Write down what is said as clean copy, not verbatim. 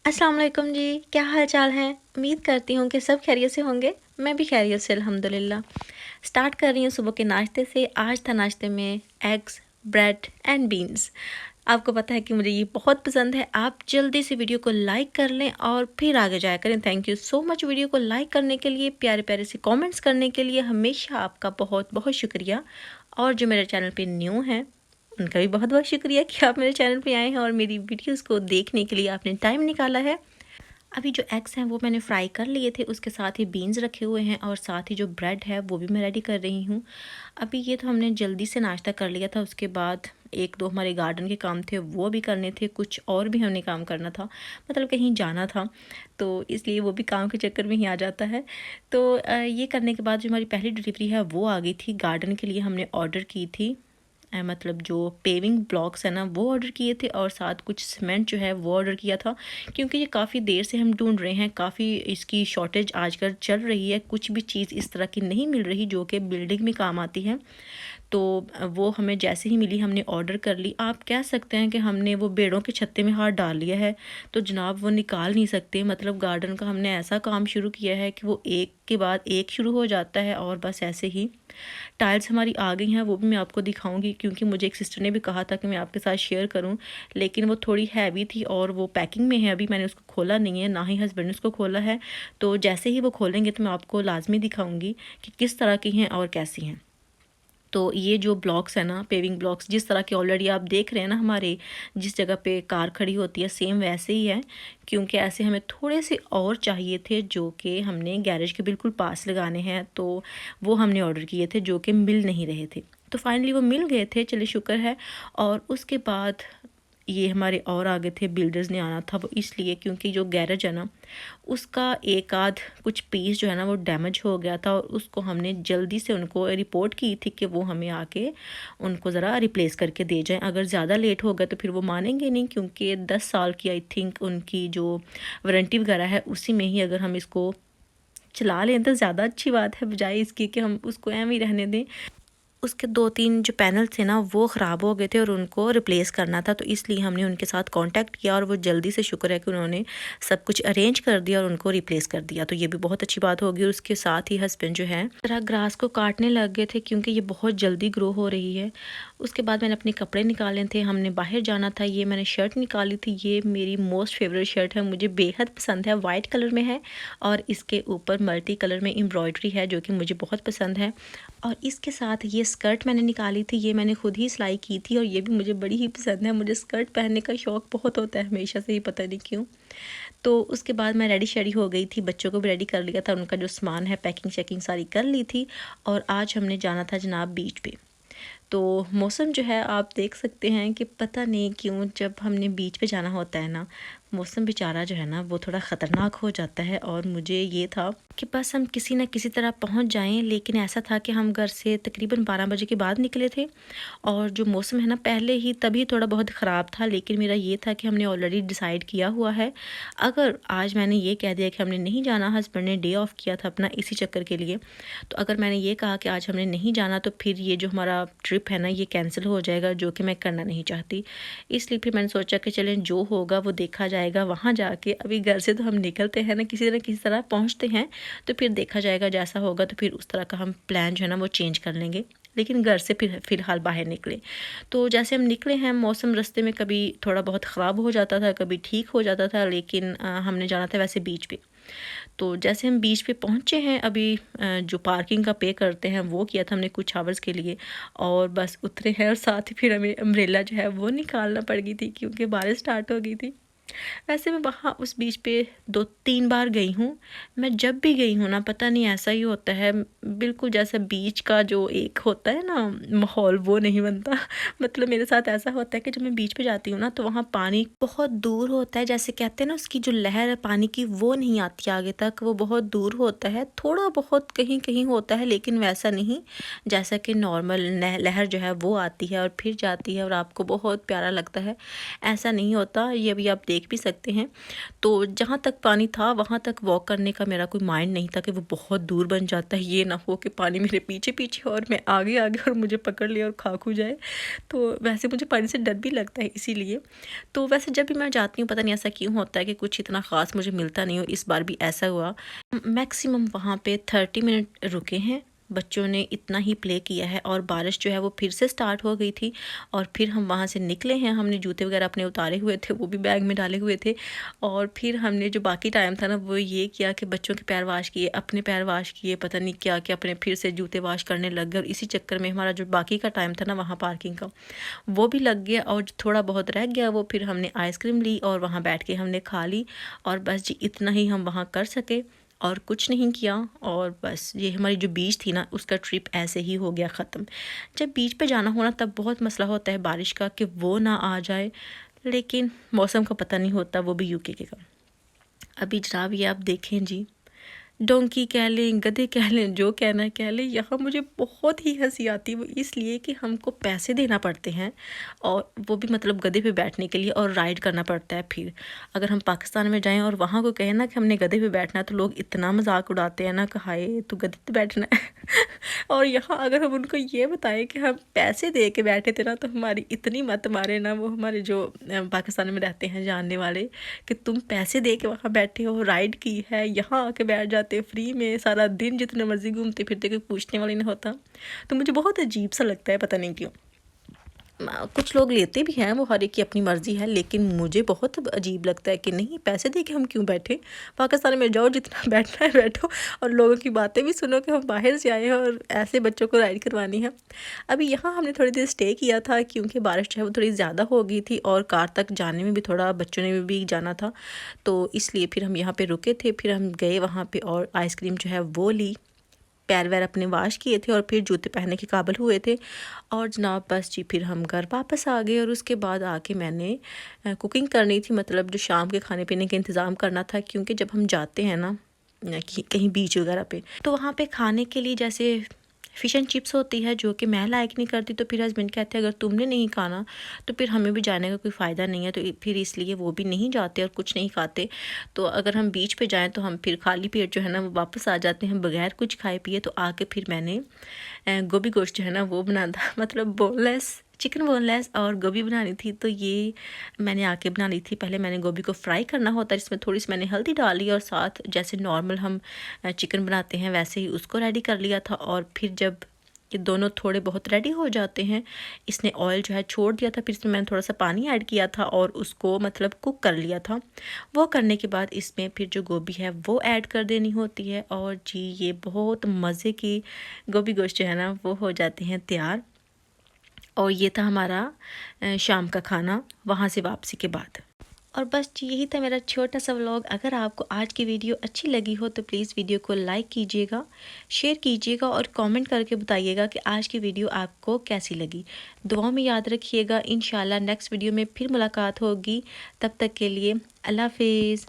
अस्सलाम वालेकुम जी, क्या हाल चाल है। उम्मीद करती हूँ कि सब खैरियत से होंगे। मैं भी खैरियत से अल्हम्दुलिल्लाह। स्टार्ट कर रही हूँ सुबह के नाश्ते से। आज था नाश्ते में एग्स, ब्रेड एंड बीन्स। आपको पता है कि मुझे ये बहुत पसंद है। आप जल्दी से वीडियो को लाइक कर लें और फिर आगे जाया करें। Thank you so much video को लाइक करने के लिए, प्यारे प्यारे से कमेंट्स करने के लिए। हमेशा आपका बहुत बहुत शुक्रिया। और जो मेरे चैनल पे न्यू हैं उनका भी बहुत बहुत शुक्रिया कि आप मेरे चैनल पे आए हैं और मेरी वीडियोस को देखने के लिए आपने टाइम निकाला है। अभी जो एग्स हैं वो मैंने फ्राई कर लिए थे, उसके साथ ही बीन्स रखे हुए हैं और साथ ही जो ब्रेड है वो भी मैं रेडी कर रही हूँ। अभी ये तो हमने जल्दी से नाश्ता कर लिया था। उसके बाद एक दो हमारे गार्डन के काम थे वो भी करने थे, कुछ और भी हमने काम करना था, मतलब कहीं जाना था, तो इसलिए वो भी काम के चक्कर में ही आ जाता है। तो ये करने के बाद जो हमारी पहली डिलीवरी है वो आ गई थी। गार्डन के लिए हमने ऑर्डर की थी, मतलब जो पेविंग ब्लॉक्स है ना वो ऑर्डर किए थे और साथ कुछ सीमेंट जो है वो ऑर्डर किया था, क्योंकि ये काफ़ी देर से हम ढूंढ रहे हैं। काफ़ी इसकी शॉर्टेज आजकल चल रही है, कुछ भी चीज़ इस तरह की नहीं मिल रही जो कि बिल्डिंग में काम आती है। तो वो हमें जैसे ही मिली हमने ऑर्डर कर ली। आप कह सकते हैं कि हमने वो पेड़ों के छत्ते में हाथ डाल लिया है, तो जनाब वो निकाल नहीं सकते। मतलब गार्डन का हमने ऐसा काम शुरू किया है कि वो एक के बाद एक शुरू हो जाता है और बस ऐसे ही टाइल्स हमारी आ गई हैं। वो भी मैं आपको दिखाऊंगी, क्योंकि मुझे एक सिस्टर ने भी कहा था कि मैं आपके साथ शेयर करूं, लेकिन वो थोड़ी हैवी थी और वो पैकिंग में है। अभी मैंने उसको खोला नहीं है, ना ही हस्बैंड ने उसको खोला है। तो जैसे ही वो खोलेंगे तो मैं आपको लाजमी दिखाऊंगी कि किस तरह की हैं और कैसी हैं। तो ये जो ब्लॉक्स है ना, पेविंग ब्लॉक्स, जिस तरह के ऑलरेडी आप देख रहे हैं ना हमारे जिस जगह पे कार खड़ी होती है, सेम वैसे ही है। क्योंकि ऐसे हमें थोड़े से और चाहिए थे जो कि हमने गैरेज के बिल्कुल पास लगाने हैं, तो वो हमने ऑर्डर किए थे जो कि मिल नहीं रहे थे। तो फाइनली वो मिल गए थे, चलिए शुक्र है। और उसके बाद ये हमारे और आगे थे, बिल्डर्स ने आना था वो इसलिए क्योंकि जो गैरेज है ना उसका एक आध कुछ पीस जो है ना वो डैमेज हो गया था और उसको हमने जल्दी से उनको रिपोर्ट की थी कि वो हमें आके उनको ज़रा रिप्लेस करके दे जाएं। अगर ज़्यादा लेट हो गया तो फिर वो मानेंगे नहीं, क्योंकि 10 साल की आई थिंक उनकी जो वारंटी वगैरह है उसी में ही अगर हम इसको चला लें तो ज़्यादा अच्छी बात है, बजाय इसकी कि हम उसको एवं ही रहने दें। उसके 2-3 जो पैनल थे ना वो ख़राब हो गए थे और उनको रिप्लेस करना था, तो इसलिए हमने उनके साथ कांटेक्ट किया और वो जल्दी से, शुक्र है कि उन्होंने सब कुछ अरेंज कर दिया और उनको रिप्लेस कर दिया। तो ये भी बहुत अच्छी बात होगी। और उसके साथ ही हस्बैंड जो है तरह ग्रास को काटने लग गए थे क्योंकि ये बहुत जल्दी ग्रो हो रही है। उसके बाद मैंने अपने कपड़े निकाले थे, हमने बाहर जाना था। ये मैंने शर्ट निकाली थी, ये मेरी मोस्ट फेवरेट शर्ट है, मुझे बेहद पसंद है। वाइट कलर में है और इसके ऊपर मल्टी कलर में एम्ब्रॉयडरी है जो कि मुझे बहुत पसंद है। और इसके साथ ये स्कर्ट मैंने निकाली थी, ये मैंने खुद ही सिलाई की थी और ये भी मुझे बड़ी ही पसंद है। मुझे स्कर्ट पहनने का शौक़ बहुत होता है हमेशा से ही, पता नहीं क्यों। तो उसके बाद मैं रेडी शेडी हो गई थी, बच्चों को भी रेडी कर लिया था, उनका जो सामान है पैकिंग शैकिंग सारी कर ली थी। और आज हमने जाना था जनाब बीच पे। तो मौसम जो है आप देख सकते हैं कि पता नहीं क्यों जब हमने बीच पे जाना होता है ना, मौसम बेचारा जो है ना वो थोड़ा ख़तरनाक हो जाता है। और मुझे ये था कि बस हम किसी न किसी तरह पहुंच जाएं, लेकिन ऐसा था कि हम घर से तकरीबन 12 बजे के बाद निकले थे और जो मौसम है ना पहले ही तभी थोड़ा बहुत ख़राब था। लेकिन मेरा ये था कि हमने ऑलरेडी डिसाइड किया हुआ है। अगर आज मैंने ये कह दिया कि हमने नहीं जाना, हस्बैंड ने डे ऑफ किया था अपना इसी चक्कर के लिए, तो अगर मैंने ये कहा कि आज हमने नहीं जाना तो फिर ये जो हमारा ट्रिप है ना ये कैंसिल हो जाएगा, जो कि मैं करना नहीं चाहती। इसलिए फिर मैंने सोचा कि चलें जो होगा वो देखा जाएगा वहाँ जाके। अभी घर से तो हम निकलते हैं ना किसी न किसी तरह पहुँचते हैं, तो फिर देखा जाएगा जैसा होगा, तो फिर उस तरह का हम प्लान जो है ना वो चेंज कर लेंगे। लेकिन घर से फिर फ़िलहाल बाहर निकले। तो जैसे हम निकले हैं, मौसम रास्ते में कभी थोड़ा बहुत ख़राब हो जाता था, कभी ठीक हो जाता था, लेकिन हमने जाना था वैसे बीच पे। तो जैसे हम बीच पे पहुँचे हैं अभी, जो पार्किंग का पे करते हैं वो किया था हमने कुछ आवर्स के लिए, और बस उतरे हैं। और साथ ही फिर हमें अम्ब्रेला जो है वो निकालना पड़ गई थी क्योंकि बारिश स्टार्ट हो गई थी। वैसे मैं वहाँ उस बीच पे 2-3 बार गई हूँ। मैं जब भी गई हूँ ना पता नहीं ऐसा ही होता है, बिल्कुल जैसा बीच का जो एक होता है ना माहौल वो नहीं बनता। मतलब मेरे साथ ऐसा होता है कि जब मैं बीच पे जाती हूँ ना तो वहाँ पानी बहुत दूर होता है, जैसे कहते हैं ना उसकी जो लहर है पानी की वो नहीं आती आगे तक, वो बहुत दूर होता है। थोड़ा बहुत कहीं कहीं होता है लेकिन वैसा नहीं जैसा कि नॉर्मल लहर जो है वो आती है और फिर जाती है और आपको बहुत प्यारा लगता है। ऐसा नहीं होता। ये अभी आप देख देख भी सकते हैं। तो जहाँ तक पानी था वहाँ तक वॉक करने का मेरा कोई माइंड नहीं था कि वो बहुत दूर बन जाता है, ये ना हो कि पानी मेरे पीछे पीछे और मैं आगे आगे और मुझे पकड़ ले और खू जाए। तो वैसे मुझे पानी से डर भी लगता है इसीलिए। तो वैसे जब भी मैं जाती हूँ पता नहीं ऐसा क्यों होता है कि कुछ इतना ख़ास मुझे मिलता नहीं हो, इस बार भी ऐसा हुआ। मैक्सिमम वहाँ पे 30 मिनट रुके हैं, बच्चों ने इतना ही प्ले किया है और बारिश जो है वो फिर से स्टार्ट हो गई थी और फिर हम वहाँ से निकले हैं। हमने जूते वगैरह अपने उतारे हुए थे, वो भी बैग में डाले हुए थे, और फिर हमने जो बाकी टाइम था ना वो ये किया कि बच्चों के पैर वाश किए, अपने पैर वाश किए, पता नहीं क्या क्या अपने फिर से जूते वाश करने लग गए। और इसी चक्कर में हमारा जो बाकी का टाइम था ना वहाँ पार्किंग का वो भी लग गया, और थोड़ा बहुत रह गया वो फिर हमने आइसक्रीम ली और वहाँ बैठ के हमने खा ली। और बस जी इतना ही हम वहाँ कर सके और कुछ नहीं किया। और बस ये हमारी जो बीच थी ना उसका ट्रिप ऐसे ही हो गया ख़त्म। जब बीच पे जाना हो ना तब बहुत मसला होता है बारिश का कि वो ना आ जाए, लेकिन मौसम का पता नहीं होता, वो भी यूके के का। अभी जनाब ये आप देखें जी, डोंकी कह लें, गधे कह लें, जो कहना है कह लें, यहाँ मुझे बहुत ही हंसी आती है। वो इसलिए कि हमको पैसे देना पड़ते हैं और वो भी मतलब गधे पे बैठने के लिए, और राइड करना पड़ता है। फिर अगर हम पाकिस्तान में जाएं और वहाँ को कहें ना कि हमने गधे पे बैठना है तो लोग इतना मजाक उड़ाते हैं ना कि हाय तू गधे पे बैठना है और यहाँ अगर हम उनको ये बताएं कि हम पैसे दे के बैठे थे ना तो हमारी इतनी मत मारे ना वो हमारे जो पाकिस्तान में रहते हैं जानने वाले, कि तुम पैसे दे के वहाँ बैठे हो, राइड की है, यहाँ आके बैठ जाते फ्री में, सारा दिन जितने मर्जी घूमते फिरते, कोई पूछने वाली नहीं होता। तो मुझे बहुत अजीब सा लगता है, पता नहीं क्यों। कुछ लोग लेते भी हैं, वो हर एक की अपनी मर्ज़ी है, लेकिन मुझे बहुत अजीब लगता है कि नहीं पैसे दे के हम क्यों बैठे। पाकिस्तान में जाओ जितना बैठना है बैठो और लोगों की बातें भी सुनो कि हम बाहर से आए हैं और ऐसे बच्चों को राइड करवानी है। अभी यहाँ हमने थोड़ी देर स्टे किया था क्योंकि बारिश जो है वो थोड़ी ज़्यादा हो गई थी और कार तक जाने में भी थोड़ा बच्चों ने भी जाना था, तो इसलिए फिर हम यहाँ पर रुके थे। फिर हम गए वहाँ पर और आइसक्रीम जो है वो ली, पैर वैर अपने वाश किए थे और फिर जूते पहनने के काबिल हुए थे। और जनाब बस जी फिर हम घर वापस आ गए और उसके बाद आके मैंने कुकिंग करनी थी, मतलब जो शाम के खाने पीने का इंतज़ाम करना था। क्योंकि जब हम जाते हैं ना कहीं बीच वगैरह पे तो वहाँ पे खाने के लिए जैसे फ़िश एंड चिप्स होती है जो कि मैं लाइक नहीं करती, तो फिर हस्बैंड कहते हैं अगर तुमने नहीं खाना तो फिर हमें भी जाने का कोई फ़ायदा नहीं है, तो फिर इसलिए वो भी नहीं जाते और कुछ नहीं खाते। तो अगर हम बीच पे जाएं तो हम फिर खाली पेट जो है ना वो वापस आ जाते हैं बगैर कुछ खाए पिए। तो आके फिर मैंने गोभी गोश्त जो है ना वो बना था, मतलब बोनलेस चिकन बोनलेस और गोभी बनानी थी। तो ये मैंने आके बना ली थी। पहले मैंने गोभी को फ्राई करना होता है, इसमें थोड़ी सी मैंने हल्दी डाली और साथ जैसे नॉर्मल हम चिकन बनाते हैं वैसे ही उसको रेडी कर लिया था। और फिर जब ये दोनों थोड़े बहुत रेडी हो जाते हैं, इसने ऑयल जो है छोड़ दिया था, फिर इसमें मैंने थोड़ा सा पानी ऐड किया था और उसको मतलब कुक कर लिया था। वो करने के बाद इसमें फिर जो गोभी है वो ऐड कर देनी होती है और जी ये बहुत मज़े की गोभी गोश्त जो है ना वो हो जाते हैं तैयार। और ये था हमारा शाम का खाना वहाँ से वापसी के बाद। और बस यही था मेरा छोटा सा व्लॉग। अगर आपको आज की वीडियो अच्छी लगी हो तो प्लीज़ वीडियो को लाइक कीजिएगा, शेयर कीजिएगा और कमेंट करके बताइएगा कि आज की वीडियो आपको कैसी लगी। दुआओं में याद रखिएगा। इंशाल्लाह नेक्स्ट वीडियो में फिर मुलाकात होगी। तब तक के लिए अल्लाह हाफिज़।